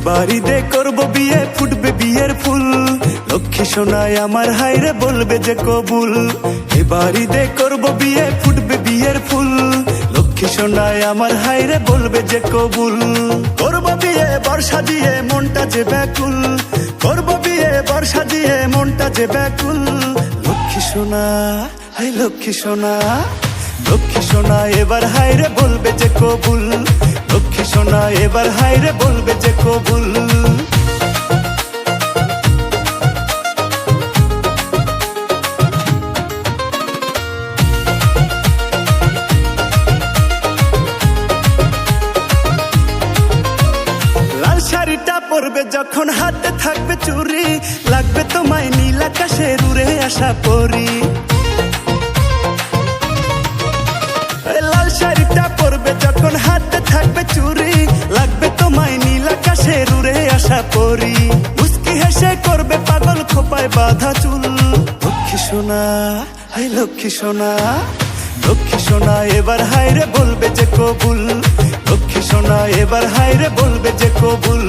এবার ঈদে করব বিয়ে, ফুটবে বিয়ের ফুল, লক্ষ্মী সোনায় আমার হাইরে বলবে যে কবুল। এবার ঈদে করব বিয়ে, ফুটবে বিয়ের ফুল, লক্ষ্মী সোনায় আমার হাইরে বলবে যে কবুল। করব বিয়ে বর্ষা দিয়ে মনটা যে ব্যাকুল, করব বিয়ে বর্ষা দিয়ে মনটা যে ব্যাকুল। লক্ষ্মী সোনা, হাই লক্ষ্মী সোনা, লক্ষ্মী সোনা এবার হাইরে বলবে যে কবুল, লক্ষ্মী সোনা এবার হাইরে বলবে যে কবুল। লাল শাড়িটা পরবে যখন হাতে থাকবে চুড়ি, লাগবে তোমায় নীল আকাশের উড়ে আসা পরি। লাল শাড়িটা পরবে যখন হাতে থাকবে চুড়ি, লাগবে তোমায় নীল আকাশের উড়ে আসা পরি। মুস্কি হেসে করবে পাগল খোপায় বাঁধা চুল। লক্ষ্মী সোনা, হাই লক্ষ্মী সোনা, লক্ষ্মী সোনা এবার হাইরে বলবে যে কবুল, লক্ষ্মী সোনা এবার হাইরে বলবে যে কবুল।